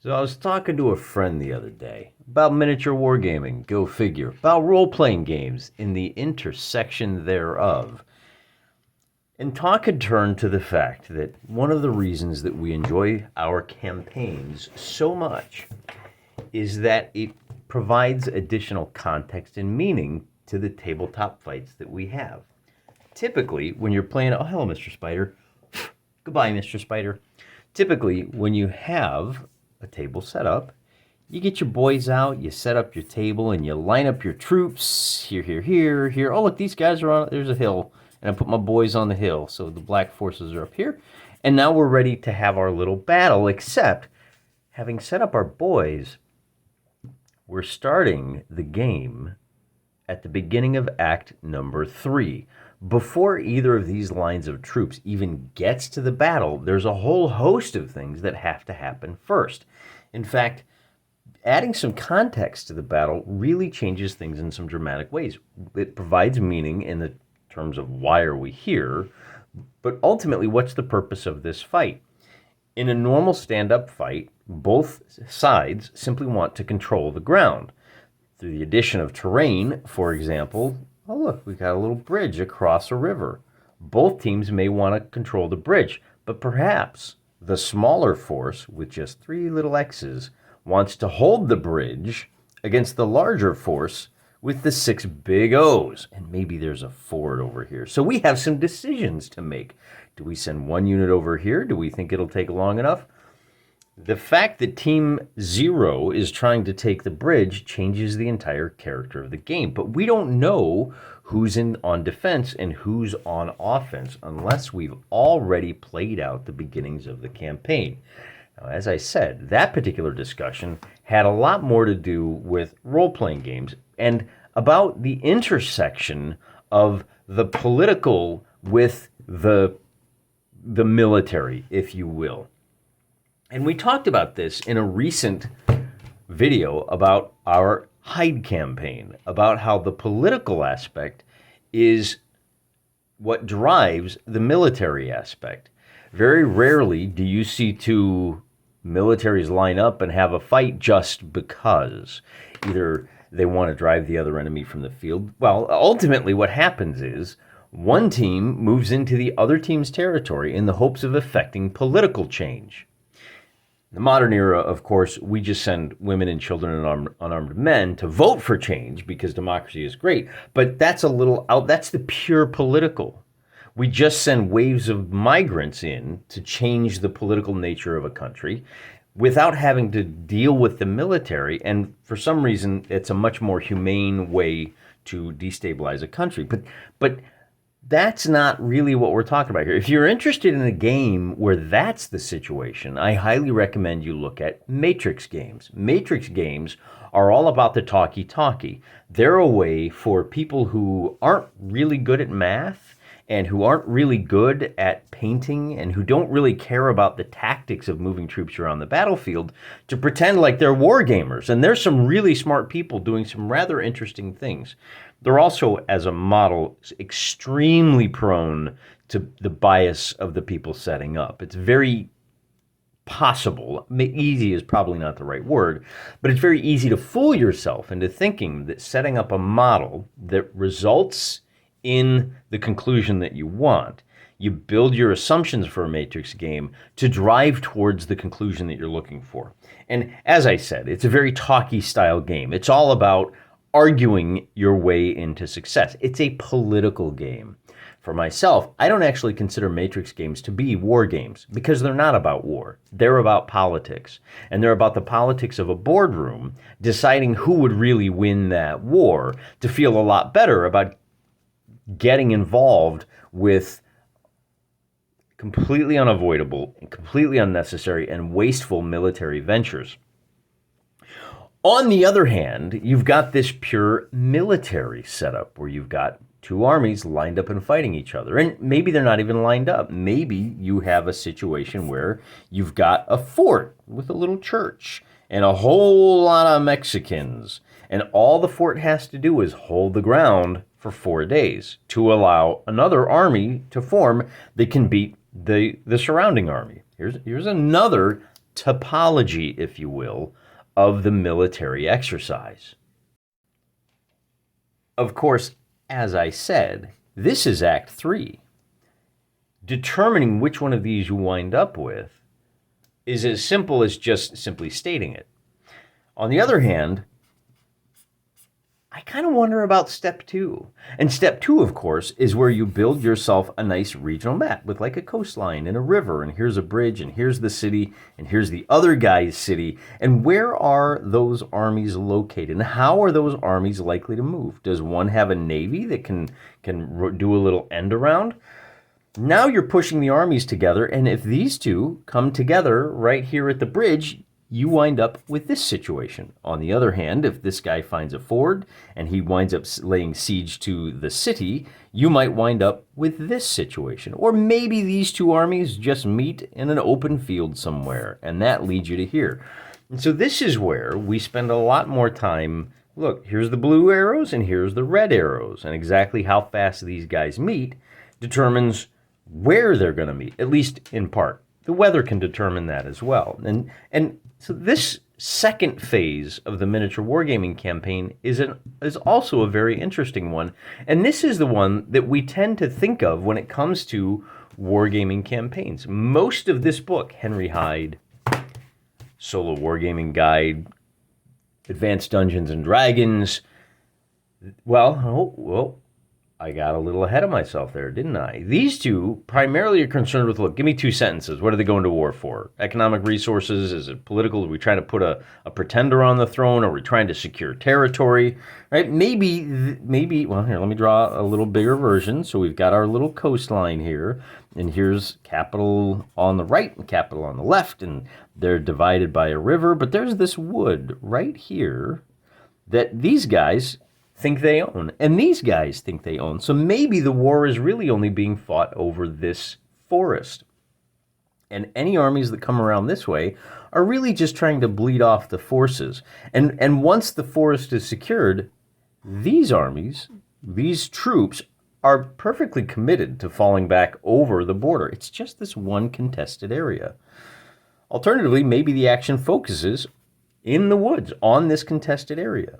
So I was talking to a friend the other day about miniature wargaming, go figure, about role-playing games in the intersection thereof. And talk had turned to the fact that one of the reasons that we enjoy our campaigns so much is that it provides additional context and meaning to the tabletop fights that we have. Typically, when you're playing, oh, hello, Mr. Spider. Goodbye, Mr. Spider. Typically, when you have a table set up, you get your boys out, you set up your table, and you line up your troops. Here. Oh, look, these guys are on, there's a hill. And I put my boys on the hill, so the black forces are up here. And now we're ready to have our little battle, except having set up our boys, we're starting the game at the beginning of act number 3. Before either of these lines of troops even gets to the battle, there's a whole host of things that have to happen first. In fact, adding some context to the battle really changes things in some dramatic ways. It provides meaning in the terms of why are we here, but ultimately, what's the purpose of this fight? In a normal stand-up fight, both sides simply want to control the ground. Through the addition of terrain, for example, oh look, we got a little bridge across a river. Both teams may want to control the bridge, but perhaps the smaller force, with just 3 little X's, wants to hold the bridge against the larger force with the 6 big O's. And maybe there's a ford over here. So we have some decisions to make. Do we send one unit over here? Do we think it'll take long enough? The fact that Team 0 is trying to take the bridge changes the entire character of the game. But we don't know who's on defense and who's on offense unless we've already played out the beginnings of the campaign. Now, as I said, that particular discussion had a lot more to do with role-playing games and about the intersection of the political with the military, if you will. And we talked about this in a recent video about our Hyde campaign, about how the political aspect is what drives the military aspect. Very rarely do you see 2 militaries line up and have a fight just because. Either they want to drive the other enemy from the field. Well, ultimately what happens is one team moves into the other team's territory in the hopes of effecting political change. In the modern era, of course, we just send women and children and unarmed men to vote for change because democracy is great. But that's a little out. That's the pure political. We just send waves of migrants in to change the political nature of a country without having to deal with the military. And for some reason, it's a much more humane way to destabilize a country. But that's not really what we're talking about here. If you're interested in a game where that's the situation, I highly recommend you look at Matrix games. Matrix games are all about the talkie-talkie. They're a way for people who aren't really good at math and who aren't really good at painting and who don't really care about the tactics of moving troops around the battlefield to pretend like they're war gamers. And there's some really smart people doing some rather interesting things. They're also, as a model, extremely prone to the bias of the people setting up. It's very possible, easy is probably not the right word, but it's very easy to fool yourself into thinking that setting up a model that results in the conclusion that you want. You build your assumptions for a Matrix game to drive towards the conclusion that you're looking for. And as I said, it's a very talky style game. It's all about arguing your way into success. It's a political game. For myself, I don't actually consider Matrix games to be war games because they're not about war. They're about politics. And they're about the politics of a boardroom deciding who would really win that war to feel a lot better about getting involved with completely unavoidable and completely unnecessary and wasteful military ventures. On the other hand, you've got this pure military setup where you've got 2 armies lined up and fighting each other. And maybe they're not even lined up. Maybe you have a situation where you've got a fort with a little church and a whole lot of Mexicans. And all the fort has to do is hold the ground for 4 days to allow another army to form that can beat the surrounding army. Here's another topology, if you will, of the military exercise. Of course, as I said, this is Act 3. Determining which one of these you wind up with is as simple as just simply stating it. On the other hand, I kind of wonder about step 2. And step 2, of course, is where you build yourself a nice regional map with like a coastline and a river, and here's a bridge, and here's the city, and here's the other guy's city. And where are those armies located? And how are those armies likely to move? Does one have a navy that can do a little end around? Now you're pushing the armies together, and if these two come together right here at the bridge, you wind up with this situation. On the other hand, if this guy finds a ford and he winds up laying siege to the city, you might wind up with this situation. Or maybe these two armies just meet in an open field somewhere, and that leads you to here. And so this is where we spend a lot more time. Look, here's the blue arrows and here's the red arrows, and exactly how fast these guys meet determines where they're going to meet, at least in part. The weather can determine that as well. And so this second phase of the miniature wargaming campaign is also a very interesting one. And this is the one that we tend to think of when it comes to wargaming campaigns. Most of this book, Henry Hyde, Solo Wargaming Guide, Advanced Dungeons and Dragons, I got a little ahead of myself there, didn't I? These two primarily are concerned with, look, give me 2 sentences. What are they going to war for? Economic resources? Is it political? Are we trying to put a pretender on the throne? Are we trying to secure territory? Right? Maybe, well, here, let me draw a little bigger version. So we've got our little coastline here, and here's capital on the right and capital on the left, and they're divided by a river. But there's this wood right here that these guys think they own, and these guys think they own. So maybe the war is really only being fought over this forest. And any armies that come around this way are really just trying to bleed off the forces. And once the forest is secured, these armies, these troops, are perfectly committed to falling back over the border. It's just this one contested area. Alternatively, maybe the action focuses in the woods on this contested area.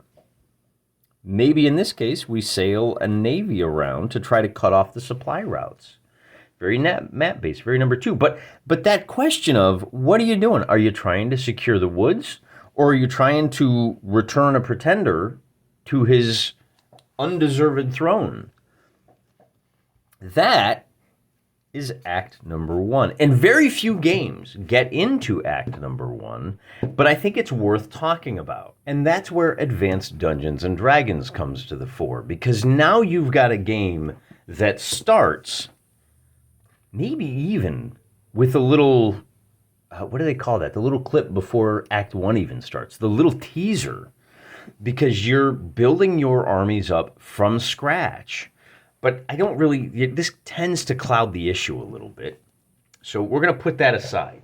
Maybe in this case, we sail a navy around to try to cut off the supply routes. Very map-based, very number 2. But that question of, what are you doing? Are you trying to secure the woods? Or are you trying to return a pretender to his undeserved throne? That is act number 1. And very few games get into act number 1, but I think it's worth talking about. And that's where Advanced Dungeons and Dragons comes to the fore, because now you've got a game that starts maybe even with a little, what do they call that? The little clip before act 1 even starts, the little teaser, because you're building your armies up from scratch. But I don't really, this tends to cloud the issue a little bit. So we're going to put that aside.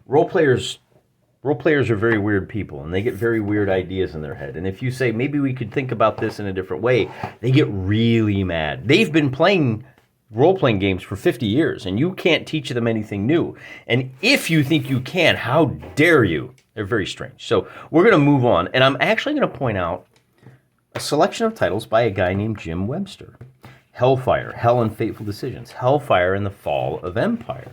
Role players are very weird people, and they get very weird ideas in their head. And if you say, maybe we could think about this in a different way, they get really mad. They've been playing role-playing games for 50 years, and you can't teach them anything new. And if you think you can, how dare you? They're very strange. So we're going to move on, and I'm actually going to point out a selection of titles by a guy named Jim Webster. Hellfire, Hell and Fateful Decisions. Hellfire and the Fall of Empire.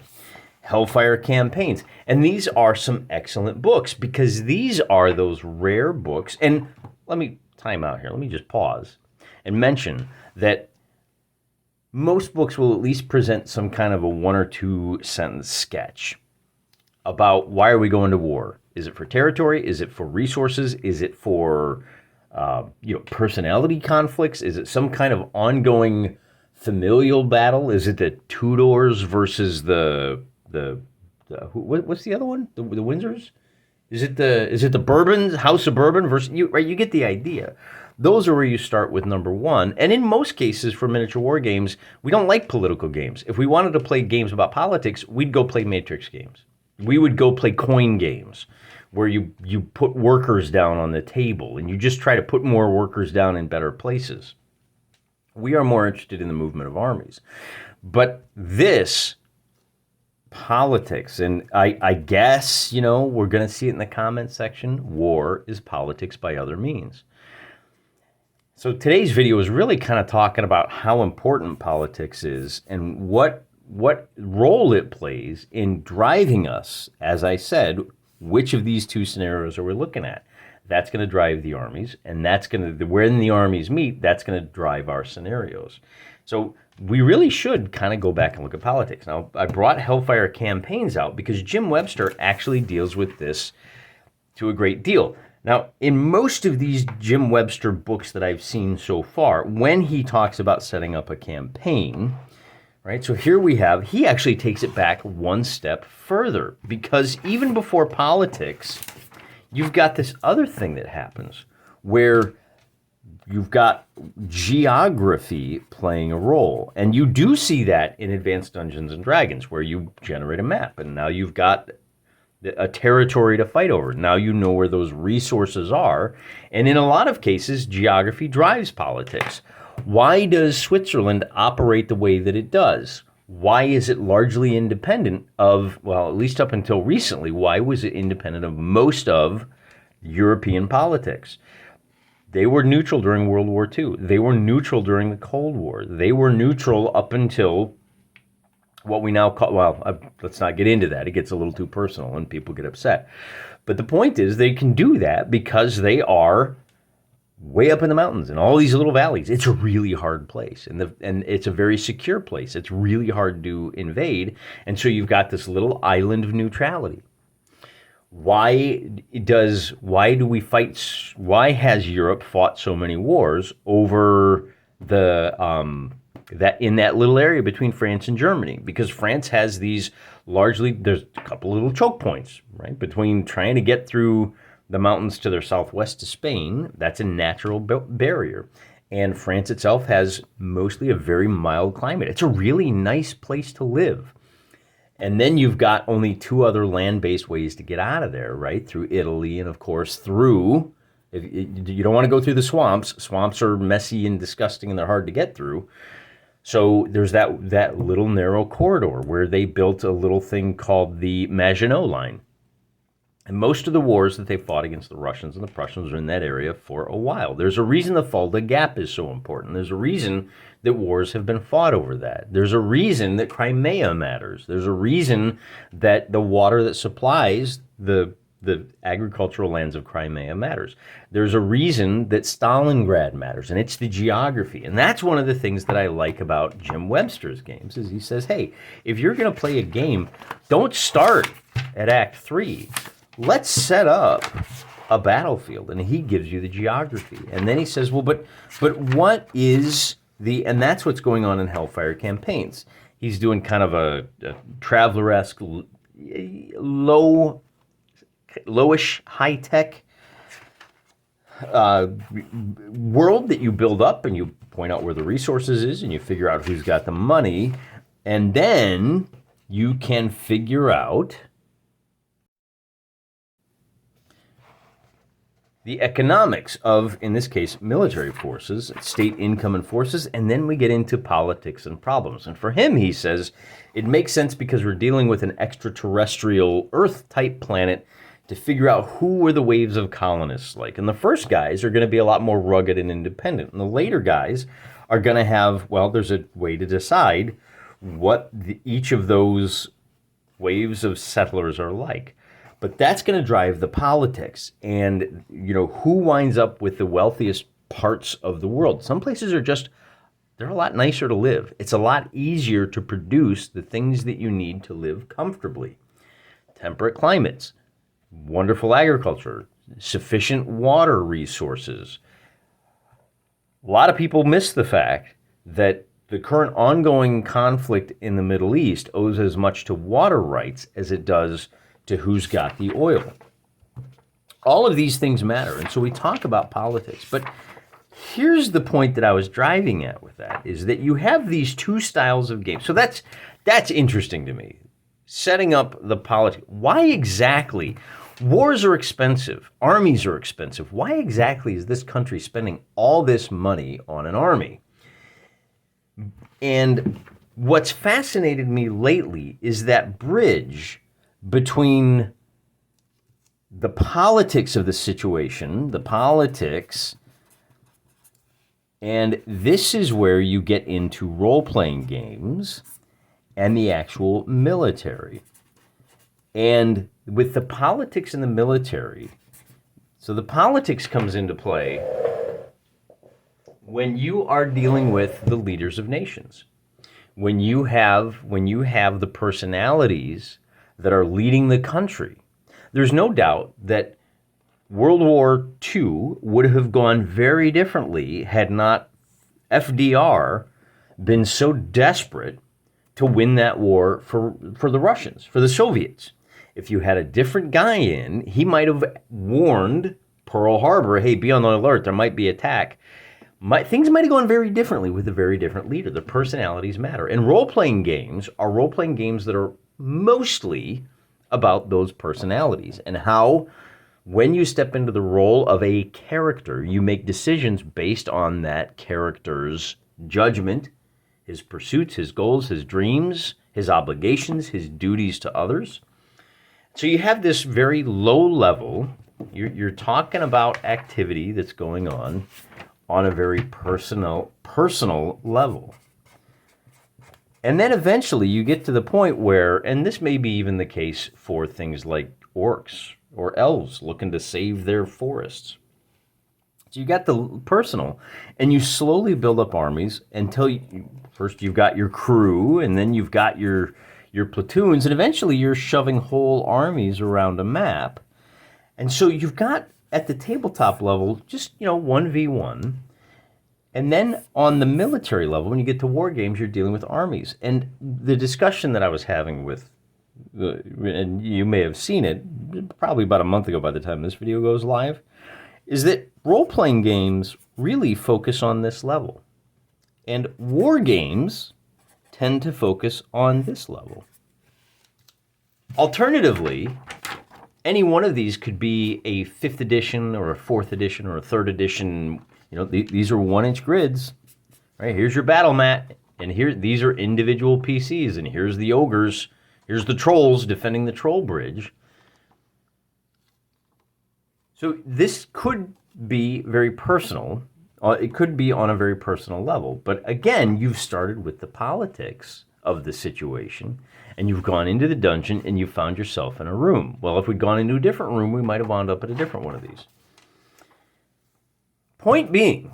Hellfire Campaigns. And these are some excellent books, because these are those rare books. And let me time out here. Let me just pause and mention that most books will at least present some kind of a 1 or 2 sentence sketch about, why are we going to war? Is it for territory? Is it for resources? Is it for personality conflicts? Is it some kind of ongoing familial battle? Is it the Tudors versus the what's the other one? The Windsors? Is it the Bourbons, House of Bourbon versus you? Right, you get the idea. Those are where you start with number 1. And in most cases for miniature war games, we don't like political games. If we wanted to play games about politics, we'd go play matrix games. We would go play coin games, where you put workers down on the table and you just try to put more workers down in better places. We are more interested in the movement of armies. But this politics. And I guess, we're going to see it in the comment section. War is politics by other means. So today's video is really kind of talking about how important politics is and what role it plays in driving us, as I said, which of these two scenarios are we looking at? That's going to drive the armies, and that's going to, when the armies meet, that's going to drive our scenarios. So we really should kind of go back and look at politics. Now, I brought Hellfire Campaigns out because Jim Webster actually deals with this to a great deal. Now, in most of these Jim Webster books that I've seen so far, when he talks about setting up a campaign, right? So here we have, he actually takes it back one step further, because even before politics, you've got this other thing that happens where you've got geography playing a role. And you do see that in Advanced Dungeons and Dragons, where you generate a map, and now you've got a territory to fight over. Now you know where those resources are. And in a lot of cases, geography drives politics. Why does Switzerland operate the way that it does? Why is it largely independent of, well, at least up until recently, why was it independent of most of European politics? They were neutral during World War II. They were neutral during the Cold War. They were neutral up until what we now call, well, let's not get into that. It gets a little too personal and people get upset. But the point is, they can do that because they are way up in the mountains and all these little valleys. It's a really hard place, and it's a very secure place. It's really hard to invade, and so you've got this little island of neutrality. Why do we fight? Why has Europe fought so many wars over that in that little area between France and Germany? Because France has these there's a couple little choke points, right, between trying to get through the mountains to their southwest to Spain. That's a natural barrier. And France itself has mostly a very mild climate. It's a really nice place to live. And then you've got only two other land-based ways to get out of there, right? Through Italy and, of course, through, you don't want to go through the swamps. Swamps are messy and disgusting, and they're hard to get through. So there's that little narrow corridor where they built a little thing called the Maginot Line. And most of the wars that they fought against the Russians and the Prussians were in that area for a while. There's a reason the Fulda Gap is so important. There's a reason that wars have been fought over that. There's a reason that Crimea matters. There's a reason that the water that supplies the agricultural lands of Crimea matters. There's a reason that Stalingrad matters, and it's the geography. And that's one of the things that I like about Jim Webster's games, is he says, hey, if you're going to play a game, don't start at Act 3. Let's set up a battlefield, and he gives you the geography. And then he says, well, but what is and that's what's going on in Hellfire Campaigns. He's doing kind of a Traveler-esque, lowish, high-tech world that you build up, and you point out where the resources is, and you figure out who's got the money, and then you can figure out the economics of, in this case, military forces, state income and forces, and then we get into politics and problems. And for him, he says, it makes sense because we're dealing with an extraterrestrial Earth-type planet to figure out who were the waves of colonists like. And the first guys are going to be a lot more rugged and independent. And the later guys are going to have, well, there's a way to decide what each of those waves of settlers are like. But that's going to drive the politics and, who winds up with the wealthiest parts of the world. Some places are they're a lot nicer to live. It's a lot easier to produce the things that you need to live comfortably. Temperate climates, wonderful agriculture, sufficient water resources. A lot of people miss the fact that the current ongoing conflict in the Middle East owes as much to water rights as it does to who's got the oil. All of these things matter, and so we talk about politics. But here's the point that I was driving at with that, is that you have these two styles of games. So that's interesting to me. Setting up the politics. Why exactly? Wars are expensive. Armies are expensive. Why exactly is this country spending all this money on an army? And what's fascinated me lately is that bridge between the politics of the situation, the politics, and this is where you get into role-playing games and the actual military. And with the politics in the military, so the politics comes into play when you are dealing with the leaders of nations. When you have the personalities that are leading the country, there's no doubt that World War II would have gone very differently had not FDR been so desperate to win that war for the Russians, for the Soviets. If you had a different guy in, he might have warned Pearl Harbor, hey, be on the alert, there might be attack. Things might have gone very differently with a very different leader. The personalities matter. And role-playing games are role-playing games that are mostly about those personalities and how, when you step into the role of a character, you make decisions based on that character's judgment, his pursuits, his goals, his dreams, his obligations, his duties to others. So you have this very low level, you're talking about activity that's going on a very personal level. And then eventually you get to the point where, and this may be even the case for things like orcs or elves looking to save their forests. So you got the personal, and you slowly build up armies until first you've got your crew, and then you've got your platoons, and eventually you're shoving whole armies around a map. And so you've got, at the tabletop level, just, 1v1. And then on the military level, when you get to war games, you're dealing with armies. And the discussion that I was having with, and you may have seen it, probably about a month ago by the time this video goes live, is that role-playing games really focus on this level. And war games tend to focus on this level. Alternatively, any one of these could be a 5th edition or a 4th edition or a 3rd edition. These are 1-inch grids. Right? Here's your battle mat, and these are individual PCs, and here's the ogres, here's the trolls defending the troll bridge. So this could be very personal. It could be on a very personal level. But again, you've started with the politics of the situation, and you've gone into the dungeon, and you found yourself in a room. Well, if we'd gone into a different room, we might have wound up at a different one of these. Point being,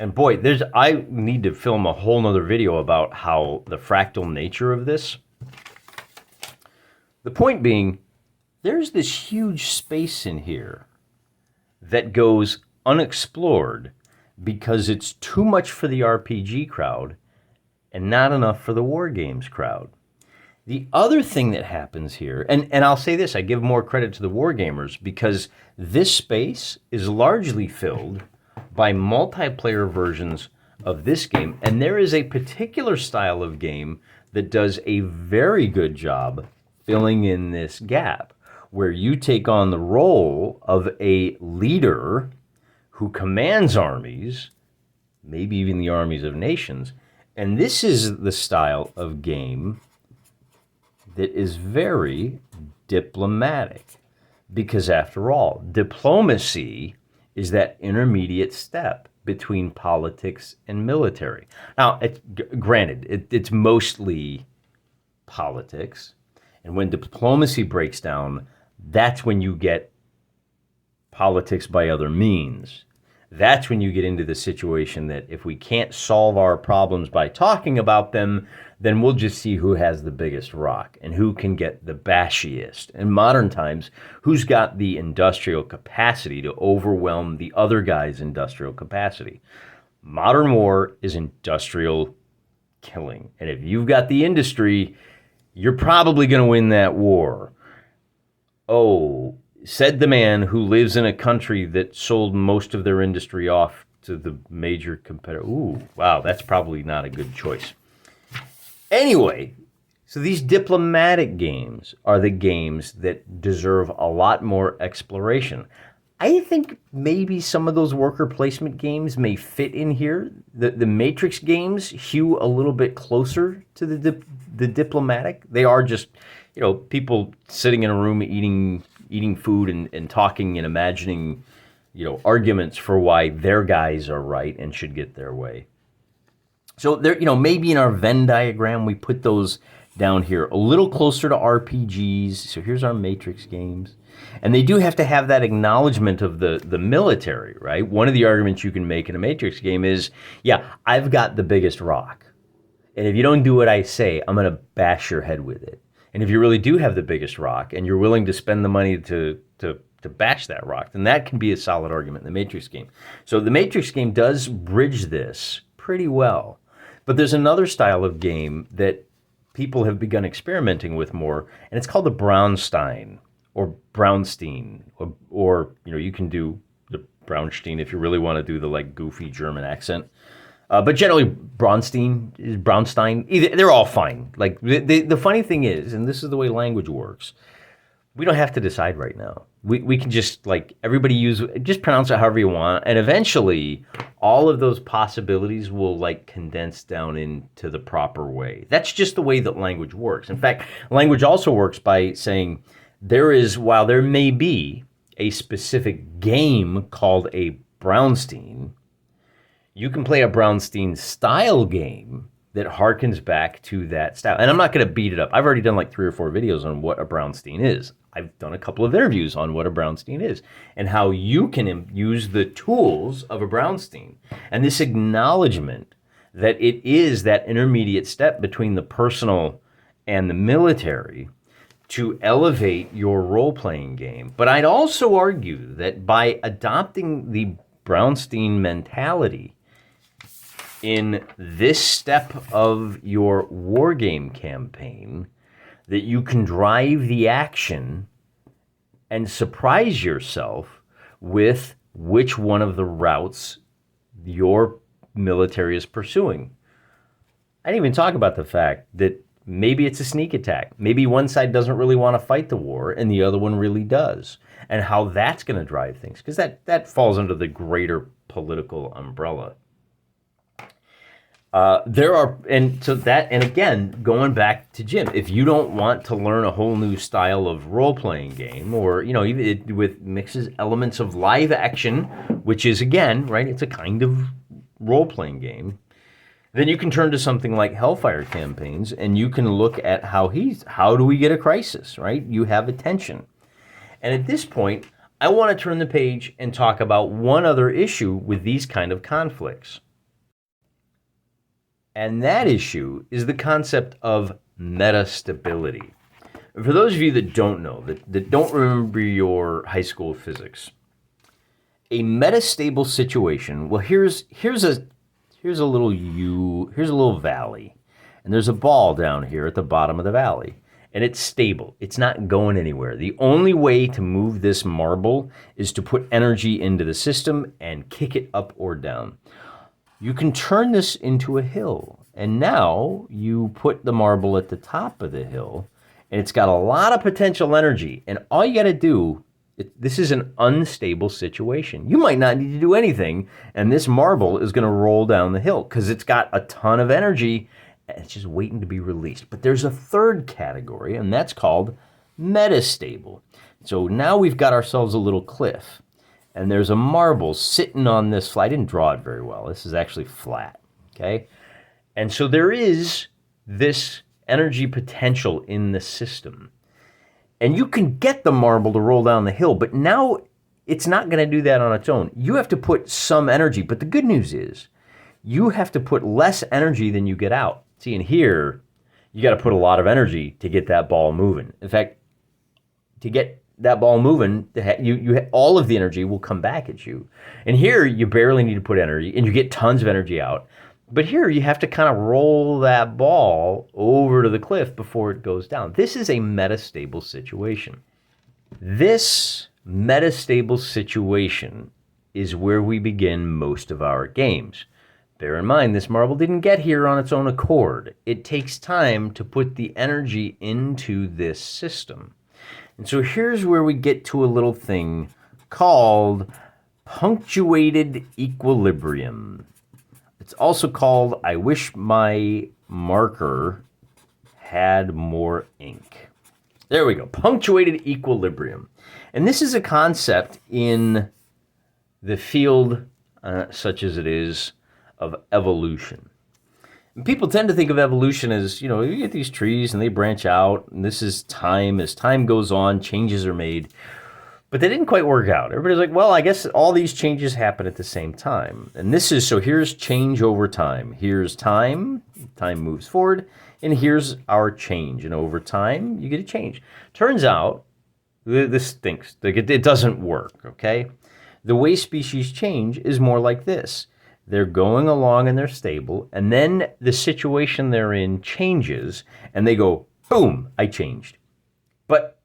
and boy, I need to film a whole nother video about how the fractal nature of this. The point being, there's this huge space in here that goes unexplored because it's too much for the RPG crowd and not enough for the war games crowd. The other thing that happens here, and I'll say this, I give more credit to the war gamers because this space is largely filled by multiplayer versions of this game, and there is a particular style of game that does a very good job filling in this gap, where you take on the role of a leader who commands armies, maybe even the armies of nations. And this is the style of game that is very diplomatic. Because after all, diplomacy is that intermediate step between politics and military. Now, granted, it's mostly politics. And when diplomacy breaks down, that's when you get politics by other means. That's when you get into the situation that if we can't solve our problems by talking about them, then we'll just see who has the biggest rock and who can get the bashiest. In modern times, who's got the industrial capacity to overwhelm the other guy's industrial capacity. Modern war is industrial killing. And if you've got the industry, you're probably going to win that war. Oh, said the man who lives in a country that sold most of their industry off to the major competitor. Ooh, wow, that's probably not a good choice. Anyway, so these diplomatic games are the games that deserve a lot more exploration. I think maybe some of those worker placement games may fit in here. The Matrix games hew a little bit closer to the diplomatic. They are just, people sitting in a room eating food and talking and imagining, arguments for why their guys are right and should get their way. So there, maybe in our Venn diagram we put those down here a little closer to RPGs. So here's our Matrix games. And they do have to have that acknowledgement of the military, right? One of the arguments you can make in a Matrix game is, yeah, I've got the biggest rock. And if you don't do what I say, I'm going to bash your head with it. And if you really do have the biggest rock and you're willing to spend the money to bash that rock, then that can be a solid argument in the Matrix game. So the Matrix game does bridge this pretty well. But there's another style of game that people have begun experimenting with more, and it's called the Brownstein. Or Brownstein, or you can do the Brownstein if you really want to do the goofy German accent. But generally, Brownstein, they're all fine. The funny thing is, and this is the way language works, we don't have to decide right now. We can just everybody just pronounce it however you want, and eventually all of those possibilities will condense down into the proper way. That's just the way that language works. In fact, language also works by saying, while there may be a specific game called a Brownstein, you can play a Brownstein style game that harkens back to that style. And I'm not going to beat it up. I've already done 3 or 4 videos on what a Brownstein is. I've done a couple of interviews on what a Brownstein is and how you can use the tools of a Brownstein. And this acknowledgement that it is that intermediate step between the personal and the military to elevate your role-playing game. But I'd also argue that by adopting the Brownstein mentality in this step of your wargame campaign, that you can drive the action and surprise yourself with which one of the routes your military is pursuing. I didn't even talk about the fact that maybe it's a sneak attack. Maybe one side doesn't really want to fight the war and the other one really does. And how that's going to drive things. Because that falls under the greater political umbrella. And again, going back to Jim, if you don't want to learn a whole new style of role-playing game, or, even with mixes elements of live action, which is, again, right, it's a kind of role-playing game, then you can turn to something like Hellfire campaigns, and you can look at how do we get a crisis, right? You have a tension. And at this point, I want to turn the page and talk about one other issue with these kind of conflicts. And that issue is the concept of metastability. For those of you that don't know, that don't remember your high school physics, a metastable situation, well, here's a little valley, and there's a ball down here at the bottom of the valley, and it's stable. It's not going anywhere. The only way to move this marble is to put energy into the system and kick it up or down. You can turn this into a hill, and now you put the marble at the top of the hill, and it's got a lot of potential energy, and all you got to do, this is an unstable situation. You might not need to do anything, and this marble is going to roll down the hill because it's got a ton of energy, and it's just waiting to be released. But there's a third category, and that's called metastable. So now we've got ourselves a little cliff. And there's a marble sitting on this flat. I didn't draw it very well. This is actually flat, okay? And so there is this energy potential in the system. And you can get the marble to roll down the hill, but now it's not going to do that on its own. You have to put some energy, but the good news is you have to put less energy than you get out. See, in here, you got to put a lot of energy to get that ball moving. In fact, to get that ball moving, all of the energy will come back at you. And here, you barely need to put energy, and you get tons of energy out. But here, you have to kind of roll that ball over to the cliff before it goes down. This is a metastable situation. This metastable situation is where we begin most of our games. Bear in mind, this marble didn't get here on its own accord. It takes time to put the energy into this system. And so here's where we get to a little thing called punctuated equilibrium. It's also called I wish my marker had more ink. There we go, punctuated equilibrium. And this is a concept in the field, such as it is, of evolution. And people tend to think of evolution as, you get these trees and they branch out, and this is time. As time goes on, changes are made. But they didn't quite work out. Everybody's like, well, I guess all these changes happen at the same time. And so here's change over time. Here's time moves forward, and here's our change. And over time, you get a change. Turns out, this stinks. It doesn't work, okay? The way species change is more like this. They're going along and they're stable, and then the situation they're in changes, and they go, boom, I changed. But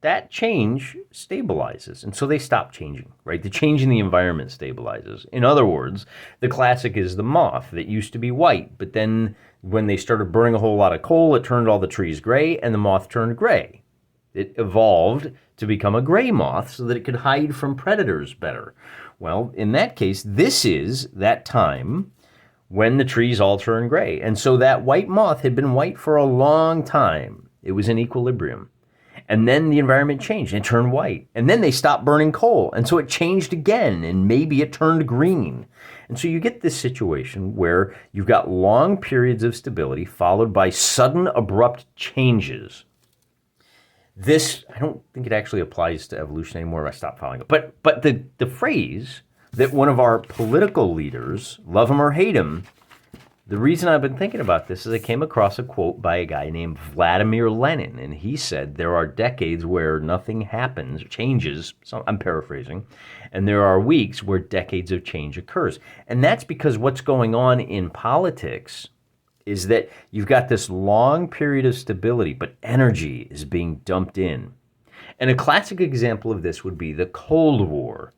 that change stabilizes, and so they stop changing, right? The change in the environment stabilizes. In other words, the classic is the moth that used to be white, but then when they started burning a whole lot of coal, it turned all the trees gray, and the moth turned gray. It evolved to become a gray moth so that it could hide from predators better. Well, in that case, this is that time when the trees all turn gray. And so that white moth had been white for a long time. It was in equilibrium. And then the environment changed and it turned white. And then they stopped burning coal. And so it changed again, and maybe it turned green. And so you get this situation where you've got long periods of stability followed by sudden abrupt changes. This, I don't think it actually applies to evolution anymore. I stopped following it. But the phrase that one of our political leaders, love him or hate him, the reason I've been thinking about this is I came across a quote by a guy named Vladimir Lenin, and he said there are decades where nothing happens, changes, so I'm paraphrasing, and there are weeks where decades of change occurs. And that's because what's going on in politics is that you've got this long period of stability, but energy is being dumped in. And a classic example of this would be the Cold War,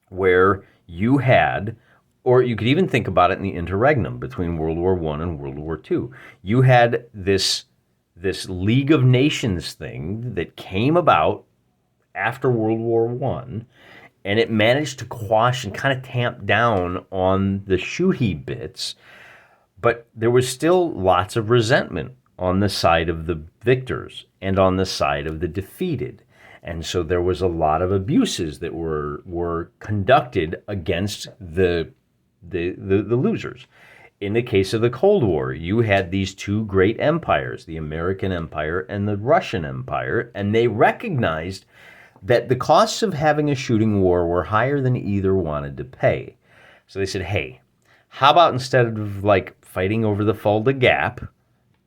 where you had, or you could even think about it in the interregnum between World War I and World War II. You had this League of Nations thing that came about after World War I, and it managed to quash and kind of tamp down on the shooty bits, but there was still lots of resentment on the side of the victors and on the side of the defeated. And so there was a lot of abuses that were conducted against the losers. In the case of the Cold War, you had these two great empires, the American Empire and the Russian Empire, and they recognized that the costs of having a shooting war were higher than either wanted to pay. So they said, hey, how about instead of fighting over the Fulda Gap,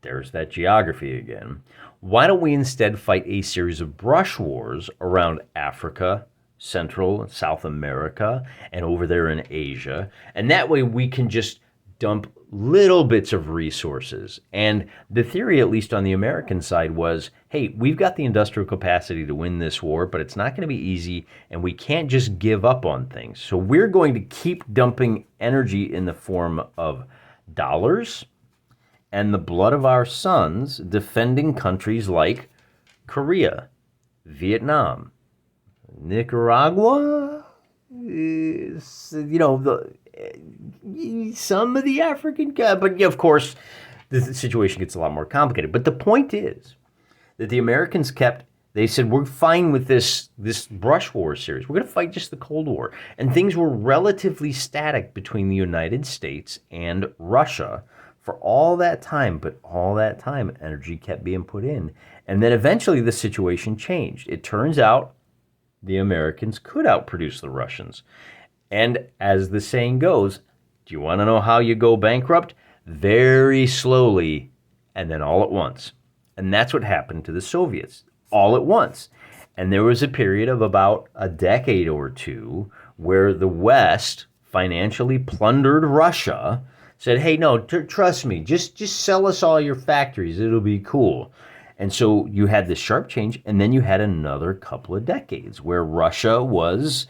there's that geography again, why don't we instead fight a series of brush wars around Africa, Central and South America, and over there in Asia, and that way we can just dump little bits of resources. And the theory, at least on the American side, was, hey, we've got the industrial capacity to win this war, but it's not going to be easy, and we can't just give up on things. So we're going to keep dumping energy in the form of dollars and the blood of our sons defending countries like Korea, Vietnam, Nicaragua, some of the African, but of course, the situation gets a lot more complicated. But the point is that the Americans they said, we're fine with this brush war series. We're going to fight just the Cold War. And things were relatively static between the United States and Russia for all that time. But all that time, energy kept being put in. And then eventually the situation changed. It turns out the Americans could outproduce the Russians. And as the saying goes, do you want to know how you go bankrupt? Very slowly and then all at once. And that's what happened to the Soviets, all at once. And there was a period of about a decade or two where the West financially plundered Russia, said, hey, no, trust me, just sell us all your factories, it'll be cool. And so you had this sharp change, and then you had another couple of decades where Russia was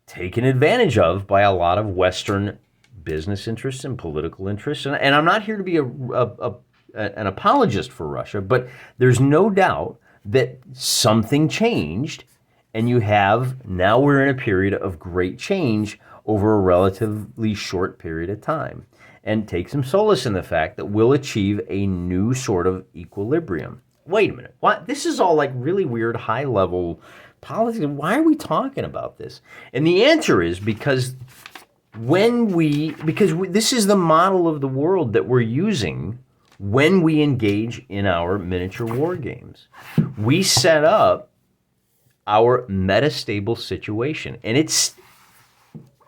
taken advantage of by a lot of Western business interests and political interests. And I'm not here to be an apologist for Russia, but there's no doubt that something changed, And now we're in a period of great change over a relatively short period of time. And take some solace in the fact that we'll achieve a new sort of equilibrium. Wait a minute. What? This is all like really weird high level politics. Why are we talking about this? And the answer is because this is the model of the world that we're using when we engage in our miniature war games. We set up our metastable situation, and it's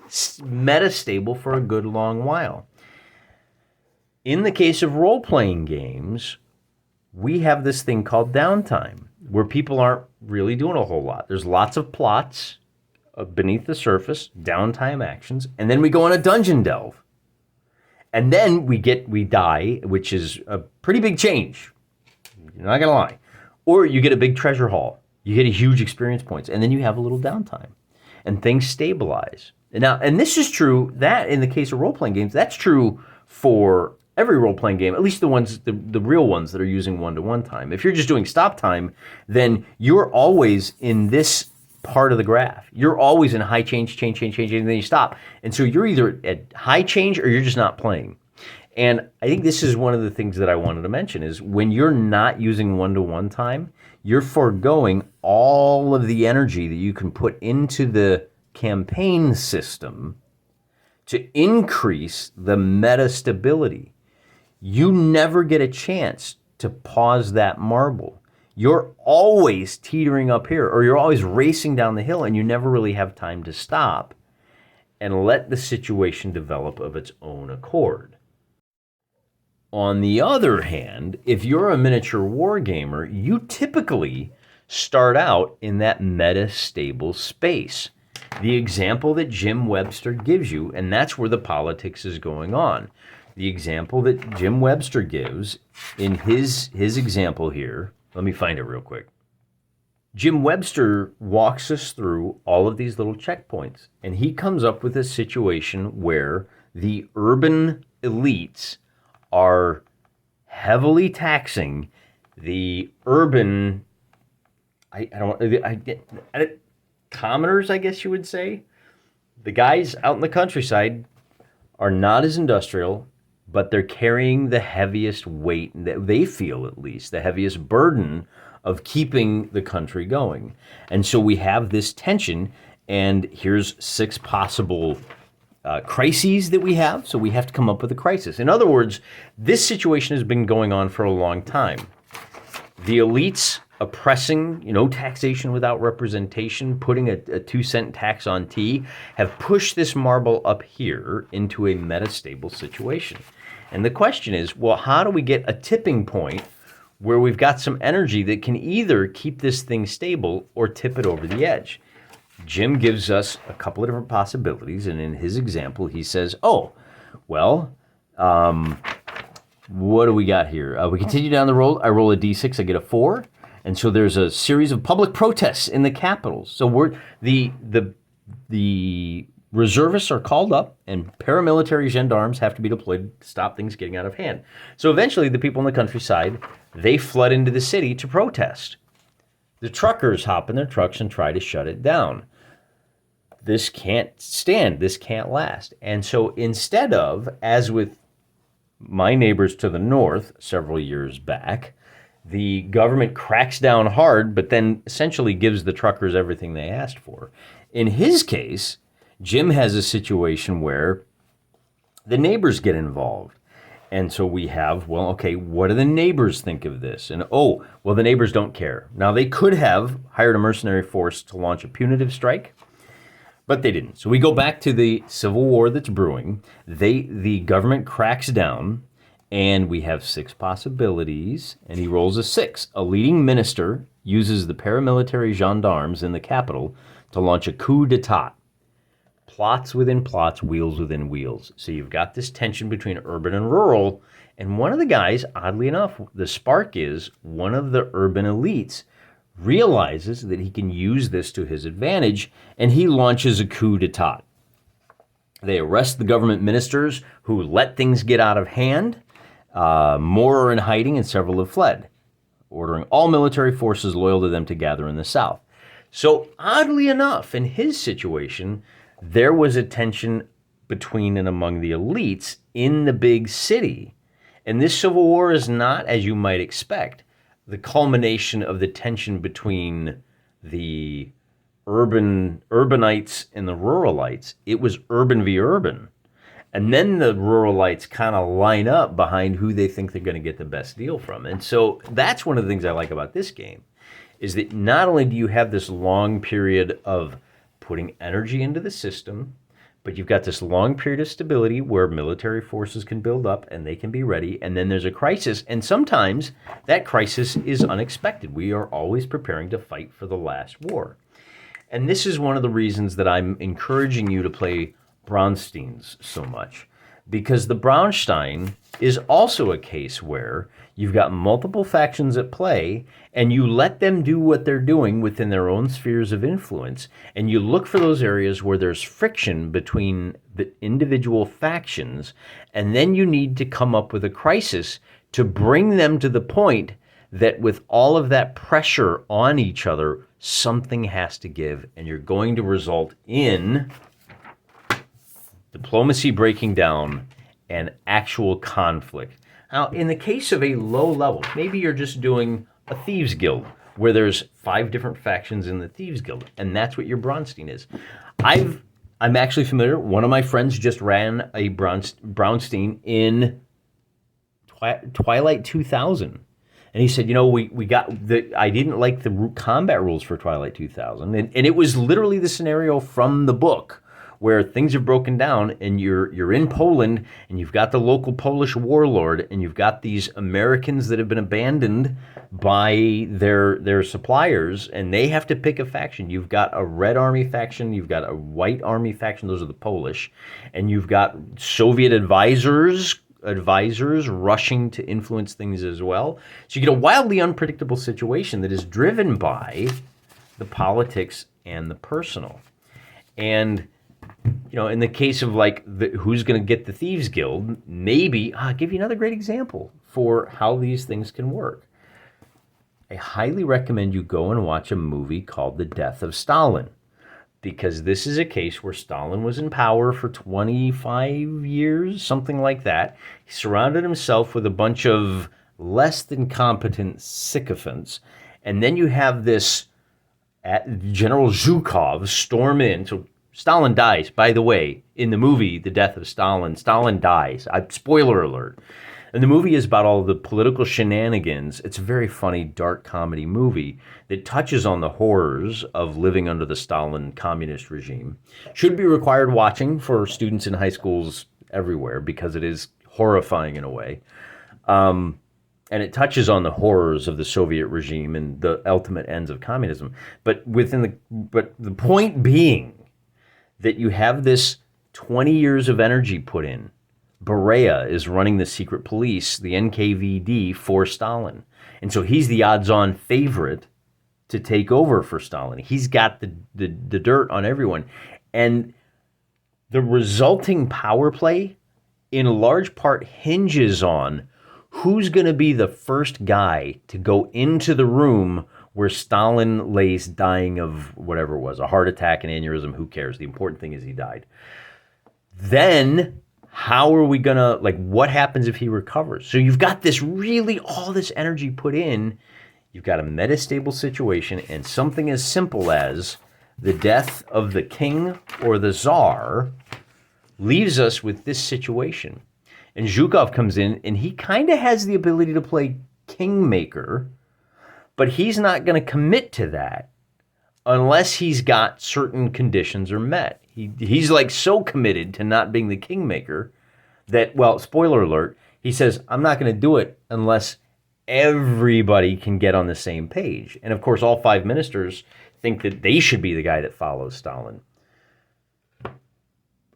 metastable for a good long while. In the case of role-playing games, we have this thing called downtime, where people aren't really doing a whole lot. There's lots of plots beneath the surface, downtime actions, and then we go on a dungeon delve. And then we die, which is a pretty big change. You're not gonna lie. Or you get a big treasure haul. You get a huge experience points, and then you have a little downtime. And things stabilize. And this is true, that in the case of role-playing games, that's true for every role-playing game, at least the real ones that are using one-to-one time. If you're just doing stop time, then you're always in this part of the graph. You're always in high change, and then you stop. And so you're either at high change or you're just not playing. And I think this is one of the things that I wanted to mention is when you're not using one-to-one time, you're foregoing all of the energy that you can put into the campaign system to increase the metastability. You never get a chance to pause that marble. You're always teetering up here, or you're always racing down the hill, and you never really have time to stop and let the situation develop of its own accord. On the other hand, if you're a miniature war gamer, you typically start out in that metastable space. The example that Jim Webster gives you, and that's where the politics is going on. The example that Jim Webster gives in his example here, let me find it real quick. Jim Webster walks us through all of these little checkpoints, and he comes up with a situation where the urban elites are heavily taxing the urban, commoners, I guess you would say. The guys out in the countryside are not as industrial, but they're carrying the heaviest weight, that they feel at least, the heaviest burden of keeping the country going. And so we have this tension, and here's 6 possible crises that we have. So we have to come up with a crisis. In other words, this situation has been going on for a long time. The elites oppressing, taxation without representation, putting a 2-cent tax on tea, have pushed this marble up here into a metastable situation. And the question is, well, how do we get a tipping point where we've got some energy that can either keep this thing stable or tip it over the edge? Jim gives us a couple of different possibilities, and in his example, he says, what do we got here? We continue down the road. I roll a d6, I get a 4, and so there's a series of public protests in the capital. So the reservists are called up, and paramilitary gendarmes have to be deployed to stop things getting out of hand. So eventually, the people in the countryside, they flood into the city to protest. The truckers hop in their trucks and try to shut it down. This can't stand. This can't last. And so instead of, as with my neighbors to the north several years back, the government cracks down hard, but then essentially gives the truckers everything they asked for. In his case, Jim has a situation where the neighbors get involved. And so we have, what do the neighbors think of this? And the neighbors don't care. Now, they could have hired a mercenary force to launch a punitive strike, but they didn't. So we go back to the civil war that's brewing. The government cracks down, and we have 6 possibilities, and he rolls a 6. A leading minister uses the paramilitary gendarmes in the capital to launch a coup d'etat. Plots within plots, wheels within wheels. So you've got this tension between urban and rural, and one of the guys, oddly enough, the spark is one of the urban elites realizes that he can use this to his advantage, and he launches a coup d'etat. They arrest the government ministers who let things get out of hand. More are in hiding, and several have fled, ordering all military forces loyal to them to gather in the south. So oddly enough, in his situation, there was a tension between and among the elites in the big city. And this civil war is not, as you might expect, the culmination of the tension between the urbanites and the ruralites. It was urban v. urban. And then the ruralites kind of line up behind who they think they're going to get the best deal from. And so that's one of the things I like about this game, is that not only do you have this long period of putting energy into the system, but you've got this long period of stability where military forces can build up and they can be ready. And then there's a crisis. And sometimes that crisis is unexpected. We are always preparing to fight for the last war. And this is one of the reasons that I'm encouraging you to play Braunsteins so much, because the Braunstein is also a case where you've got multiple factions at play and you let them do what they're doing within their own spheres of influence, and you look for those areas where there's friction between the individual factions, and then you need to come up with a crisis to bring them to the point that with all of that pressure on each other, something has to give, and you're going to result in diplomacy breaking down and actual conflict. Now, in the case of a low level, maybe you're just doing a Thieves Guild where there's 5 different factions in the Thieves Guild, and that's what your Braunstein is. I'm actually familiar. One of my friends just ran a Braunstein in Twilight 2000. And he said, we got I didn't like the combat rules for Twilight 2000. And it was literally the scenario from the book where things are broken down and you're in Poland and you've got the local Polish warlord and you've got these Americans that have been abandoned by their suppliers, and they have to pick a faction. You've got a Red Army faction, you've got a White Army faction, those are the Polish, and you've got Soviet advisors rushing to influence things as well. So you get a wildly unpredictable situation that is driven by the politics and the personal. And in the case of who's going to get the Thieves Guild, maybe I'll give you another great example for how these things can work. I highly recommend you go and watch a movie called The Death of Stalin, because this is a case where Stalin was in power for 25 years, something like that. He surrounded himself with a bunch of less than competent sycophants, and then you have this General Zhukov storm in. So Stalin dies, by the way, in the movie The Death of Stalin. Stalin dies. Spoiler alert. And the movie is about all the political shenanigans. It's a very funny, dark comedy movie that touches on the horrors of living under the Stalin communist regime. Should be required watching for students in high schools everywhere because it is horrifying in a way. And it touches on the horrors of the Soviet regime and the ultimate ends of communism. But the point being that you have this 20 years of energy put in. Beria is running the secret police, the NKVD, for Stalin. And so he's the odds-on favorite to take over for Stalin. He's got the dirt on everyone. And the resulting power play, in large part, hinges on who's going to be the first guy to go into the room where Stalin lays dying of whatever it was, a heart attack, an aneurysm, who cares? The important thing is he died. Then how are we going to, what happens if he recovers? So you've got all this energy put in. You've got a metastable situation, and something as simple as the death of the king or the czar leaves us with this situation. And Zhukov comes in, and he kind of has the ability to play kingmaker, but he's not going to commit to that unless he's got certain conditions are met. He's so committed to not being the kingmaker that, spoiler alert, he says, I'm not going to do it unless everybody can get on the same page. And of course, all 5 ministers think that they should be the guy that follows Stalin.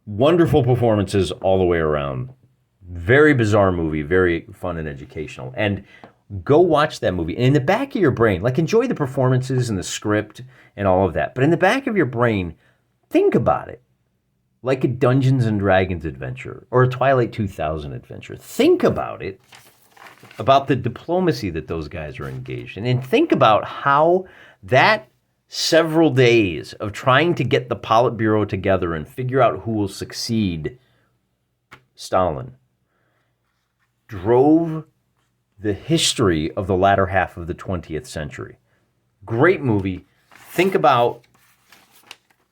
Wonderful performances all the way around. Very bizarre movie, very fun and educational. And go watch that movie. And in the back of your brain, enjoy the performances and the script and all of that. But in the back of your brain, think about it like a Dungeons and Dragons adventure or a Twilight 2000 adventure. Think about it, about the diplomacy that those guys are engaged in. And think about how that several days of trying to get the Politburo together and figure out who will succeed Stalin drove the history of the latter half of the 20th century. Great movie. Think about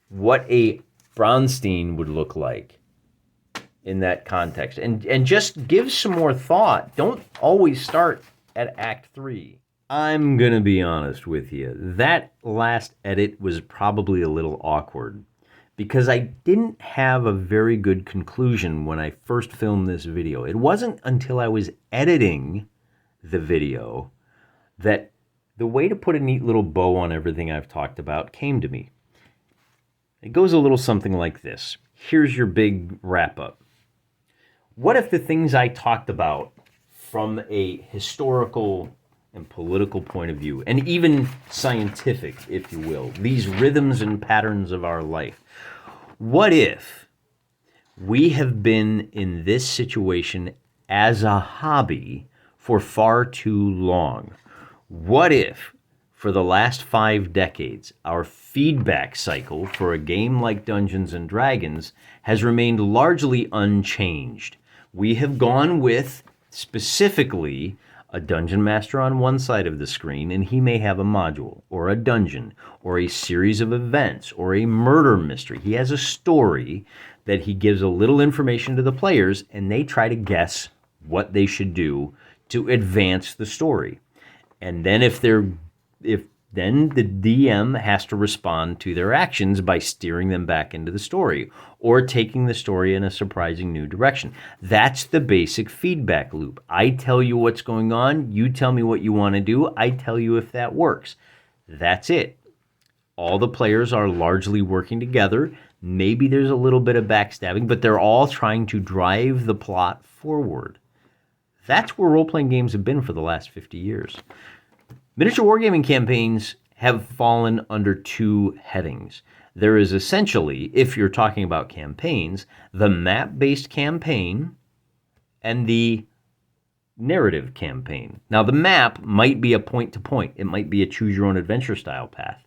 what a Bronstein would look like in that context. And just give some more thought. Don't always start at Act 3. I'm going to be honest with you. That last edit was probably a little awkward because I didn't have a very good conclusion when I first filmed this video. It wasn't until I was editing the video that the way to put a neat little bow on everything I've talked about came to me. It goes a little something like this. Here's your big wrap up. What if the things I talked about from a historical and political point of view, and even scientific, if you will, these rhythms and patterns of our life, what if we have been in this situation as a hobby for far too long? What if, for the last 5 decades, our feedback cycle for a game like Dungeons & Dragons has remained largely unchanged? We have gone with, specifically, a dungeon master on one side of the screen, and he may have a module, or a dungeon, or a series of events, or a murder mystery. He has a story that he gives a little information to the players, and they try to guess what they should do to advance the story. And then then the DM has to respond to their actions by steering them back into the story or taking the story in a surprising new direction. That's the basic feedback loop. I tell you what's going on, you tell me what you want to do, I tell you if that works. That's it. All the players are largely working together. Maybe there's a little bit of backstabbing, but they're all trying to drive the plot forward. That's where role-playing games have been for the last 50 years. Miniature wargaming campaigns have fallen under 2 headings. There is essentially, if you're talking about campaigns, the map-based campaign and the narrative campaign. Now, the map might be a point-to-point. It might be a choose-your-own-adventure style path.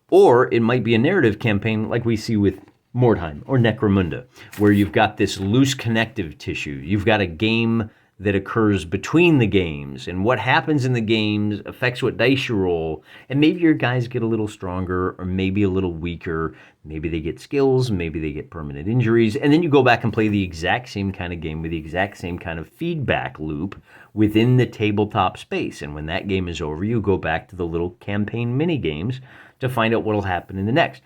Or it might be a narrative campaign like we see with Mordheim or Necromunda, where you've got this loose connective tissue. You've got a game that occurs between the games, and what happens in the games affects what dice you roll, and maybe your guys get a little stronger or maybe a little weaker, maybe they get skills, maybe they get permanent injuries, and then you go back and play the exact same kind of game with the exact same kind of feedback loop within the tabletop space, and when that game is over, you go back to the little campaign mini games to find out what will happen in the next.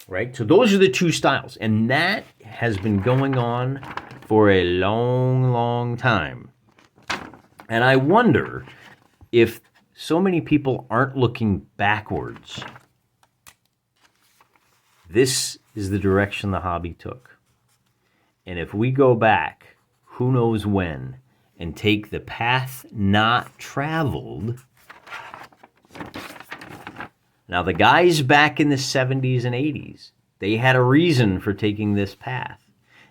Right? So those are the 2 styles, and that has been going on for a long, long time. And I wonder if so many people aren't looking backwards. This is the direction the hobby took. And if we go back, who knows when, and take the path not traveled. Now, the guys back in the 70s and 80s, they had a reason for taking this path.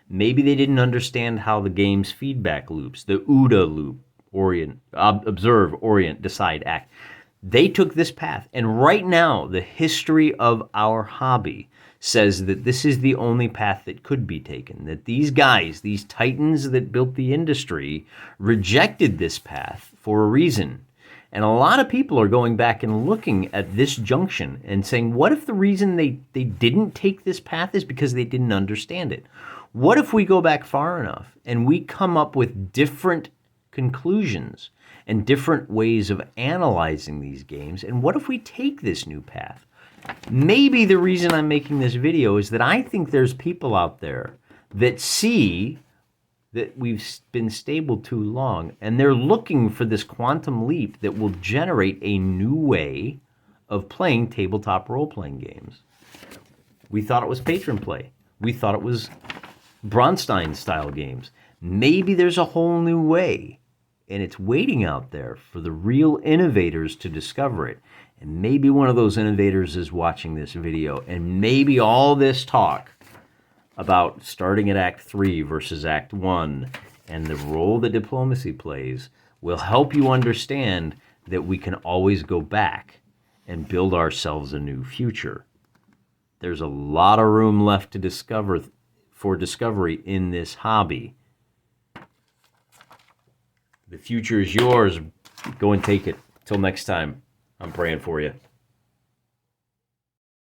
Maybe they didn't understand how the game's feedback loops, the OODA loop, observe, orient, decide, act. They took this path. And right now, the history of our hobby says that this is the only path that could be taken. That these guys, these titans that built the industry, rejected this path for a reason. And a lot of people are going back and looking at this junction and saying, what if the reason they didn't take this path is because they didn't understand it? What if we go back far enough and we come up with different conclusions and different ways of analyzing these games? And what if we take this new path? Maybe the reason I'm making this video is that I think there's people out there that see that we've been stable too long, and they're looking for this quantum leap that will generate a new way of playing tabletop role-playing games. We thought it was patron play. We thought it was Bronstein-style games. Maybe there's a whole new way, and it's waiting out there for the real innovators to discover it. And maybe one of those innovators is watching this video, and maybe all this talk about starting at Act 3 versus Act 1 and the role that diplomacy plays will help you understand that we can always go back and build ourselves a new future. There's a lot of room left to discovery in this hobby. The future is yours. Go and take it. Till next time, I'm praying for you.